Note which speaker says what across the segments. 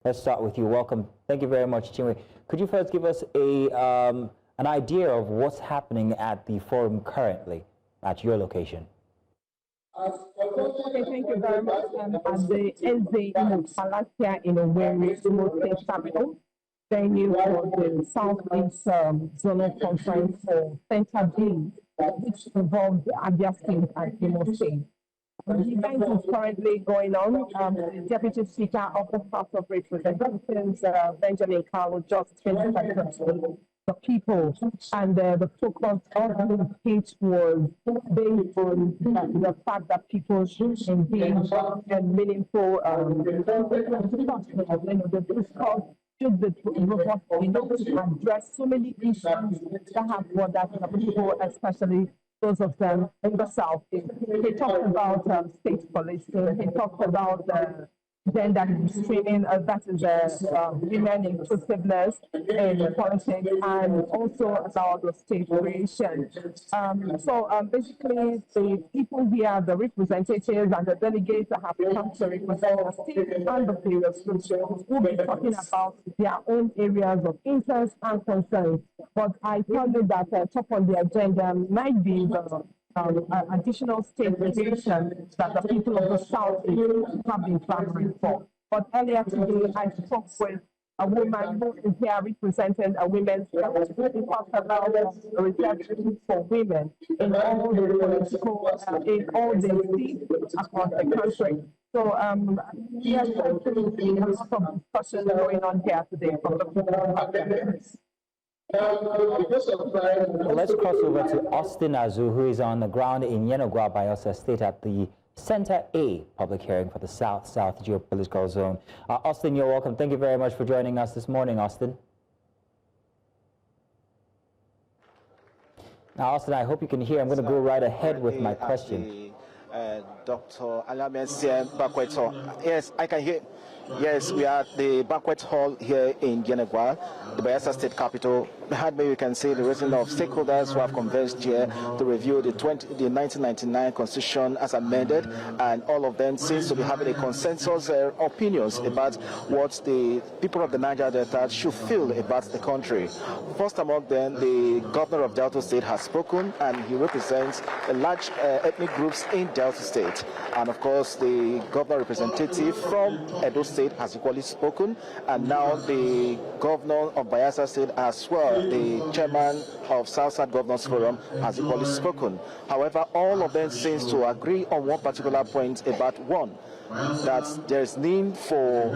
Speaker 1: Let's start with you. Welcome. Thank you very much, Chinwe. Could you first give us an idea of what's happening at the forum currently at your location?
Speaker 2: Okay, thank you very much. At the Imo Palace in Owerri, Imo State capital, venue for the Southeast Zonal Conference for Center B, which involves Abia State and Imo State. The event is currently going on. The Deputy Speaker of the House of Representatives, Benjamin Carlo, just finished the people, and the focus of the speech was based on the fact that people should engage in meaningful discourse should be robust enough to address so many issues that have bothered the people, especially those of them in the South. He talked about state policing. He talked about gender mainstreaming, that is women inclusiveness in politics, and also about the state creation. Basically, the people here, the representatives and the delegates that have come to represent the state and the various groups will be talking about their own areas of interest and concern. But I tell you that top on the agenda might be the additional state creation that the people of the South have been clamoring for. But earlier today, I spoke with a woman who is here representing a women's group. We talked about the reservations for women in all the political, in all the seats across the country. So, yes, I think we have a lot of discussion going on here today from the people.
Speaker 1: Well, let's cross over to Austin Azu, who is on the ground in Yenagoa, Bayelsa State at the Center A public hearing for the South-South geopolitical zone. Austin, you're welcome. Thank you very much for joining us this morning, Austin. Now, Austin, I hope you can hear. I'm going to go right ahead with my question.
Speaker 3: Dr. Alamesien Bakweto. Yes, I can hear. Yes, we are at the banquet hall here in Yenagoa, the Bayelsa State capital. Behind me, you can see the resident of stakeholders who have converged here to review the 1999 Constitution as amended, and all of them seems to be having a consensus opinions about what the people of the Niger Delta should feel about the country. First among them, the governor of Delta State has spoken, and he represents a large ethnic groups in Delta State. And of course, the governor representative from Edo State has equally spoken, and now the governor of Bayelsa State as well, the chairman of South-South Governors Forum, has equally spoken. However, all of them seems to agree on one particular point about one, that there is need for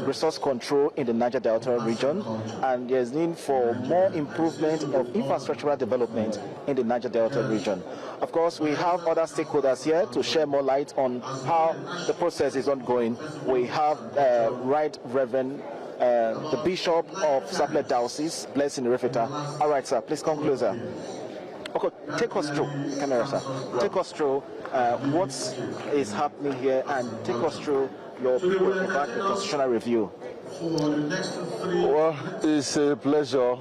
Speaker 3: resource control in the Niger Delta region, and there is need for more improvement of infrastructural development in the Niger Delta region. Of course, we have other stakeholders here to share more light on how the process is ongoing. We have Right Reverend the Bishop of Sapele Diocese, Blessing Refeta. All right, sir, please come closer. Okay, take us through, camera, sir. Take us through what is happening here, and take us through your opinion about the constitutional review.
Speaker 4: Well, it's a pleasure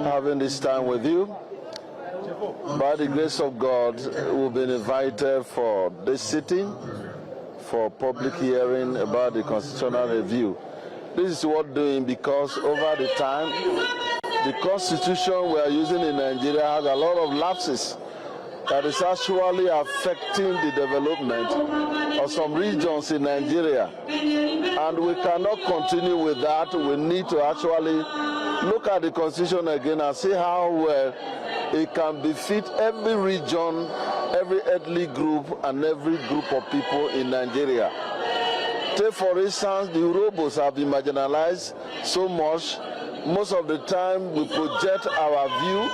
Speaker 4: having this time with you. By the grace of God, we've been invited for this sitting for public hearing about the constitutional review. This is worth doing because over the time, the constitution we are using in Nigeria has a lot of lapses that is actually affecting the development of some regions in Nigeria. And we cannot continue with that. We need to actually look at the constitution again and see how well it can befit every region, every ethnic group, and every group of people in Nigeria. Take, for instance, the Urhobos have been marginalized so much. Most of the time we project our view.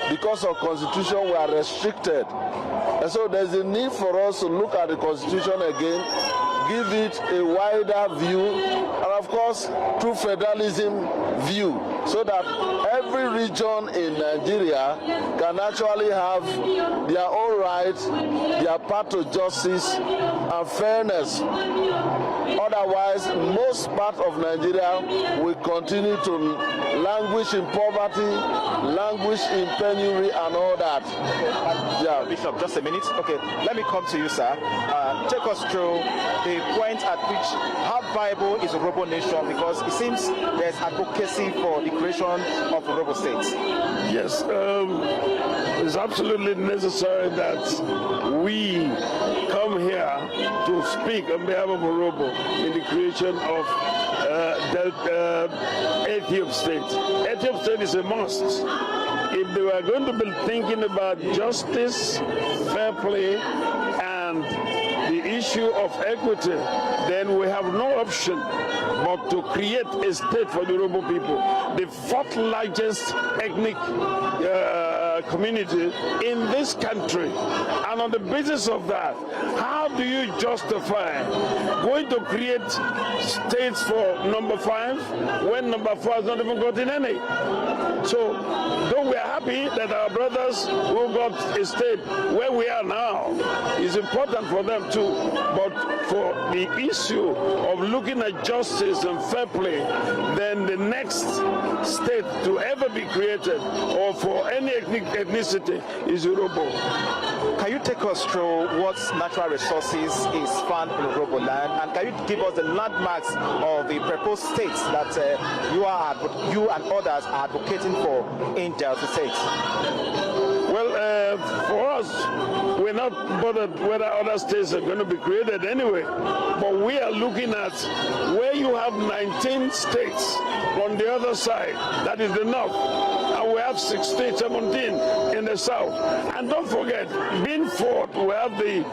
Speaker 4: Because of constitution, we are restricted. And so there's a need for us to look at the constitution again, give it a wider view, and of course, through federalism view, so that every region in Nigeria can actually have their own rights, their path to justice and fairness. Otherwise, most part of Nigeria will continue to languish in poverty, languish in penury, and all that.
Speaker 3: Yeah, Bishop, just a minute. Okay, let me come to you, sir. Take us through the point at which how viable is Urhobo Yoruba nation? Because it seems there's advocacy for the creation of Yoruba states.
Speaker 5: Yes, it's absolutely necessary that we come here to speak on behalf of Eferobo in the creation of Ethiopian state. Ethiopian state is a must. If they were going to be thinking about justice, fair play, and the issue of equity, then we have no option but to create a state for the Yoruba people, the fourth largest ethnic community in this country. And on the basis of that, how do you justify going to create states for number 5 when number 4 has not even gotten any? So, though we are happy that our brothers who got a state where we are now, is important for them too, but for the issue of looking at justice and fair play, then the next state to ever be created, or for any ethnicity, is Yoruba.
Speaker 3: Can you take us through what natural resources is found in Yoruba land, and can you give us the landmarks of the proposed states that you and others are advocating for in Delta State?
Speaker 5: Well, for us, we're not bothered whether other states are going to be created anyway, but we are looking at where you have 19 states on the other side, that is the north, and we have 16, 17 in the south. And don't forget, being fourth, we have the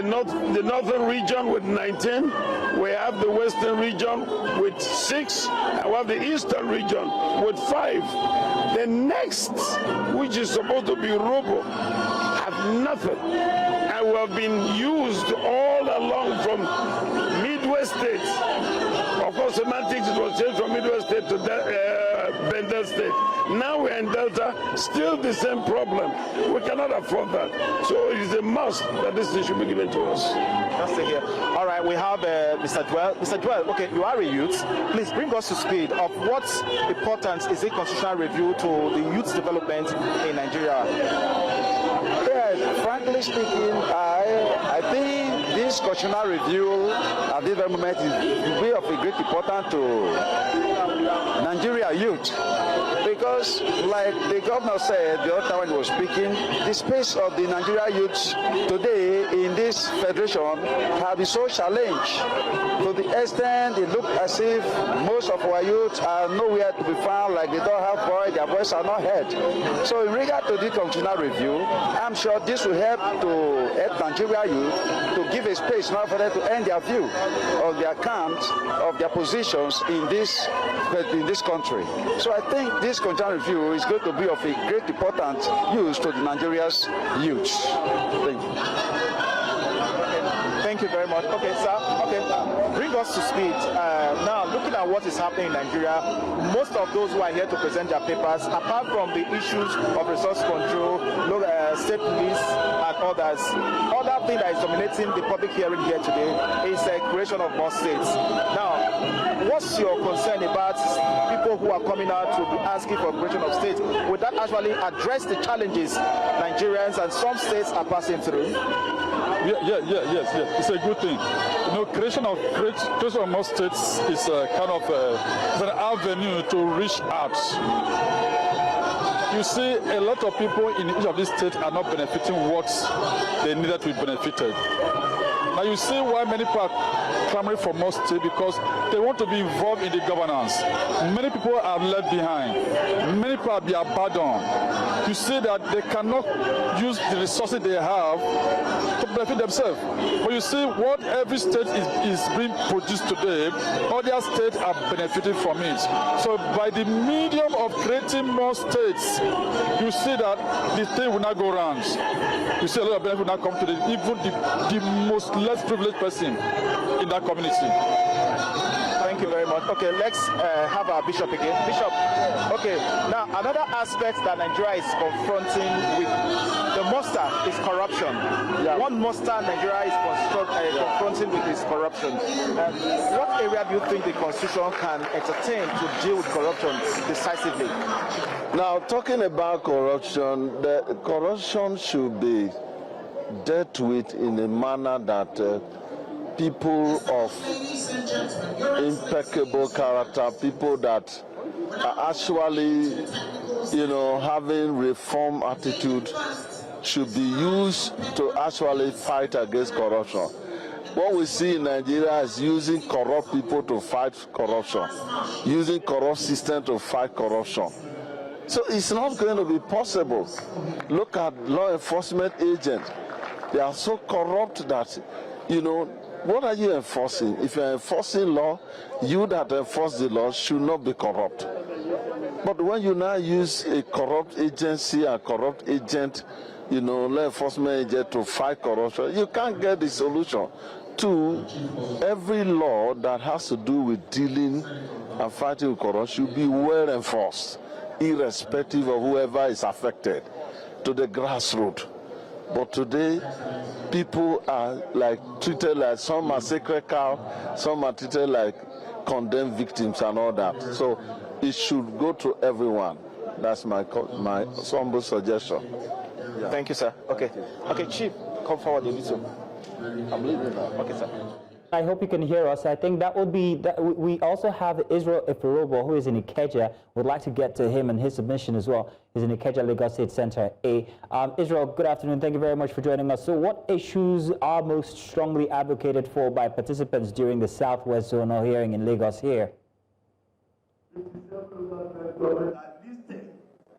Speaker 5: northern region with 19, we have the western region with 6, and we have the eastern region with 5. The next, which is supposed to be Robo, have nothing, and we have been used all along from Midwest states. Of course, semantics, it was changed from Midwest state to Bendel state. Now we're in Delta, still the same problem. We cannot afford that. So it is a must that this thing should be given to us.
Speaker 3: That's it here. All right, we have Mr. Dwell. Mr. Dwell, okay, you are a youth. Please bring us to speed of what importance is a constitutional review to the youth development in Nigeria.
Speaker 6: Yes, frankly speaking, I think this constitutional review at this very moment will be of a great importance to Nigeria youth, because like the governor said the other time when he was speaking, the space of the Nigeria youth today in this federation have been so challenged to the extent it looks as if most of our youth are nowhere to be found, like they don't have voice, their voices are not heard. So in regard to the constitutional review, I'm sure this will help Nigeria youth to give a space now for them to end their view of their account of their positions in this country. So I think this constitutional review is going to be of a great importance use to the Nigeria's youth. Thank you.
Speaker 3: Thank you very much. Okay, sir. Okay, bring us to speed. Now, looking at what is happening in Nigeria, most of those who are here to present their papers, apart from the issues of resource control, state police, and others, other thing that is dominating the public hearing here today is the creation of more states. Now, what's your concern about people who are coming out to be asking for creation of states? Would that actually address the challenges Nigerians and some states are passing through?
Speaker 7: Yes. It's a good thing. You know, creation of more states is a kind of an avenue to reach out. You see, a lot of people in each of these states are not benefiting what they needed to be benefited. Now you see why many people are clamoring for more state, because they want to be involved in the governance. Many people are left behind. Many people are being abandoned. You see that they cannot use the resources they have to benefit themselves. But you see what every state is being produced today, other states are benefiting from it. So by the medium of creating more states, you see that the thing will not go round. You see a lot of benefit will not come to even the most less privileged person in that community.
Speaker 3: Thank you very much. Okay, let's have our bishop again. Bishop, okay, now another aspect that Nigeria is confronting with the monster is corruption. Yeah. One monster Nigeria is confronting with is corruption. What area do you think the Constitution can entertain to deal with corruption decisively?
Speaker 4: Now, talking about corruption, the corruption should be dealt with in a manner that people of impeccable character, people that are actually, having reform attitude, should be used to actually fight against corruption. What we see in Nigeria is using corrupt people to fight corruption, using corrupt system to fight corruption. So it's not going to be possible. Look at law enforcement agents. They are so corrupt that, what are you enforcing? If you're enforcing law, you that enforce the law should not be corrupt. But when you now use a corrupt agency, a corrupt agent, law enforcement agent to fight corruption, you can't get the solution. Two, every law that has to do with dealing and fighting with corruption should be well enforced, irrespective of whoever is affected, to the grassroots. But today, people are treated like, some are sacred cow, some are treated like condemned victims and all that. So it should go to everyone. That's my humble suggestion.
Speaker 3: Yeah. Thank you, sir. Okay, Chief, come forward a little. I'm leaving now. Okay, sir.
Speaker 1: I hope you can hear us. I think that would be that. We also have Israel Eferobo, who is in Ikeja. Would like to get to him and his submission as well. He's in Ikeja, Lagos State Center A. Israel, good afternoon. Thank you very much for joining us. So what issues are most strongly advocated for by participants during the Southwest Zonal hearing in Lagos here?
Speaker 8: Listed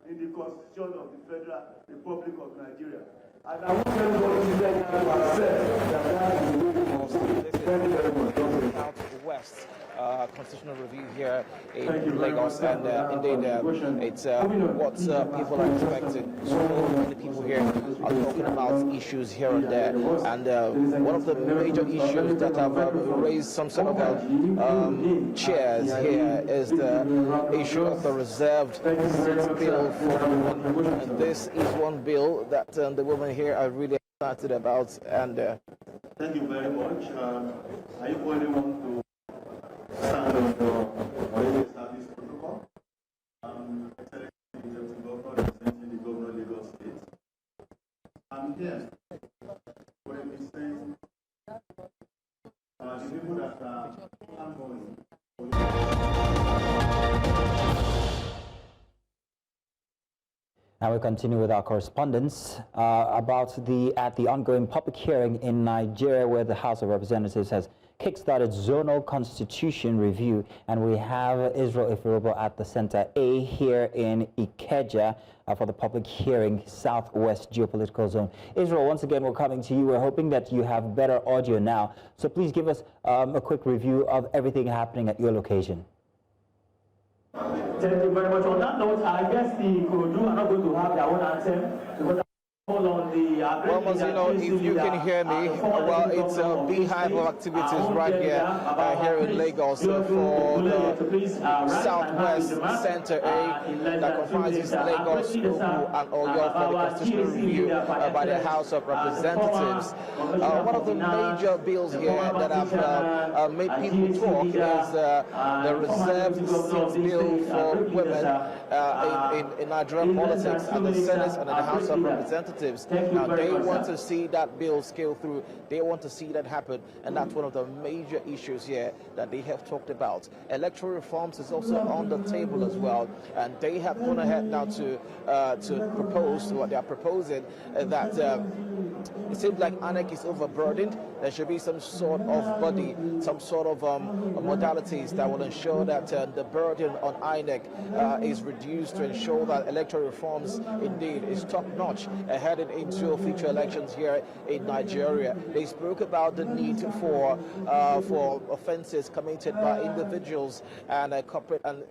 Speaker 8: in the Constitution of the Federal Republic of Nigeria. And I want everybody to accept that is the way of state.
Speaker 3: Southwest constitutional review here in Lagos, and indeed it's what people are expecting. So many people here are talking about issues here and there, and one of the major issues that have raised some sort of chairs here is the issue of the reserved seat bill for women, and this is one bill that the women here are really excited about. And
Speaker 8: thank you very much. I equally want to stand on the already established protocol. Excellency Deputy Governor, representing the Governor of Lagos State. I'm here to represent the people that are ongoing.
Speaker 1: Now we continue with our correspondence about the ongoing public hearing in Nigeria, where the House of Representatives has kickstarted zonal constitution review, and we have Israel Eferobo at the Center A here in Ikeja for the public hearing, Southwest Geopolitical Zone. Israel, once again, we're coming to you. We're hoping that you have better audio now, so please give us a quick review of everything happening at your location.
Speaker 8: Thank you very much. On that note, I guess the Kurodu are not going to have their own anthem because
Speaker 3: Well, if you can hear me, well, it's a beehive of activities right here in Lagos for the Southwest Center A that comprises Lagos, Imo, and Owerri for the constitutional review by the House of Representatives. One of the major bills here that have made people talk is the reserved seat bill for women in Nigerian politics and the Senate and the House of Representatives. Now, they want to see that bill scale through. They want to see that happen, and that's one of the major issues here that they have talked about. Electoral reforms is also on the table as well, and they have gone ahead now to propose what they are proposing, that it seems like INEC is overburdened. There should be some sort of body, some sort of modalities that will ensure that the burden on INEC is reduced to ensure that electoral reforms indeed is top-notch heading into future elections here in Nigeria. They spoke about the need for offences committed by individuals and corporate and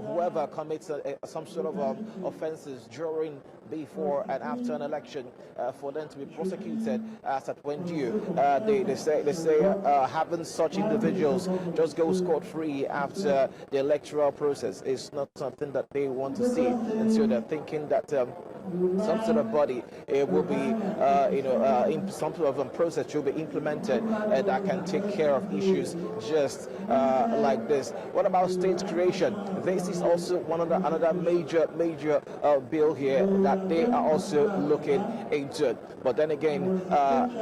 Speaker 3: whoever commits some sort of offences during, before, and after an election, for them to be prosecuted as at when due. They say having such individuals just go scot-free after the electoral process is not something that they want to see, and so they're thinking that some sort of body will be, in some sort of process will be implemented that can take care of issues just like this. What about state creation? This is also another major bill here that they are also looking into. But then again,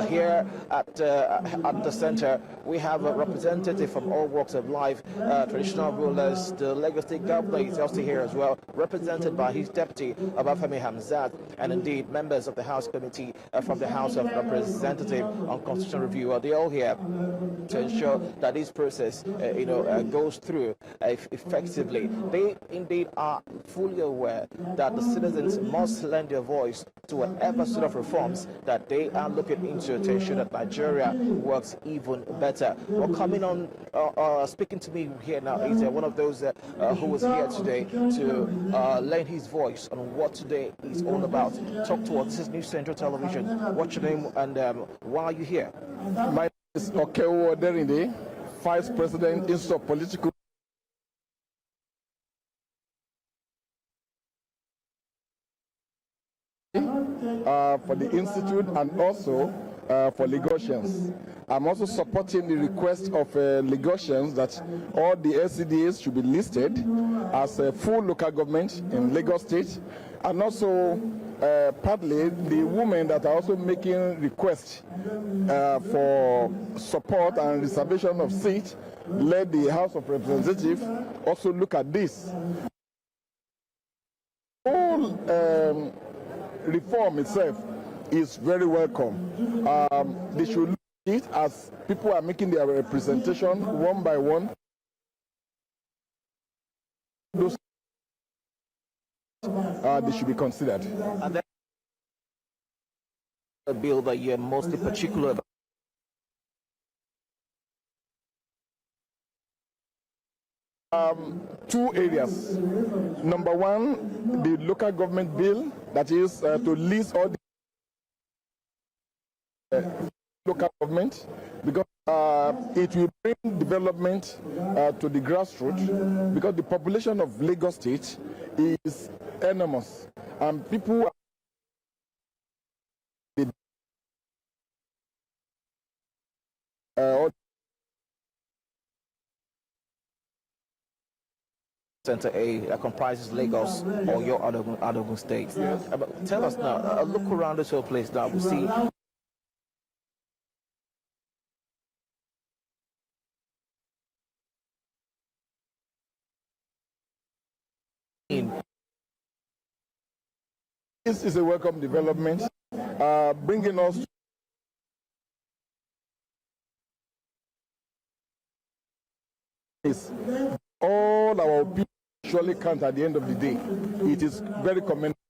Speaker 3: here at the center, we have a representative from all walks of life, traditional rulers. The Lagos State governor is also here as well, represented by his deputy, Obafemi Hamzat, and indeed members of the House Committee from the House of Representatives on Constitutional Review. They all here to ensure that this process, goes through effectively. They indeed are fully aware that the citizens must lend their voice to whatever sort of reforms that they are looking into to ensure that Nigeria works even better. Well, coming on, speaking to me here now is one of those who was here today to lend his voice on what today is all about. Talk to us. This is News Central Television. What's your name and why are you here?
Speaker 9: My name is Chinwe Ugele, Vice President, Institute of Political for the Institute and also for Lagosians. I'm also supporting the request of Lagosians that all the LCDAs should be listed as a full local government in Lagos State, and also partly the women that are also making requests for support and reservation of seats. Let the House of Representatives also look at this. All reform itself is very welcome. They should look at it as people are making their representation one by one. Those they should be considered.
Speaker 3: And then a bill that you're mostly particular about.
Speaker 9: Two areas. Number one, the local government bill, that is to list all the local government, because it will bring development to the grassroots, because the population of Lagos State is enormous, and people
Speaker 3: Center A that comprises Lagos or your Ogun State. But tell us now, look around this whole place now. We see
Speaker 9: this is a welcome development, bringing us all our people surely count at the end of the day. It is very commendable.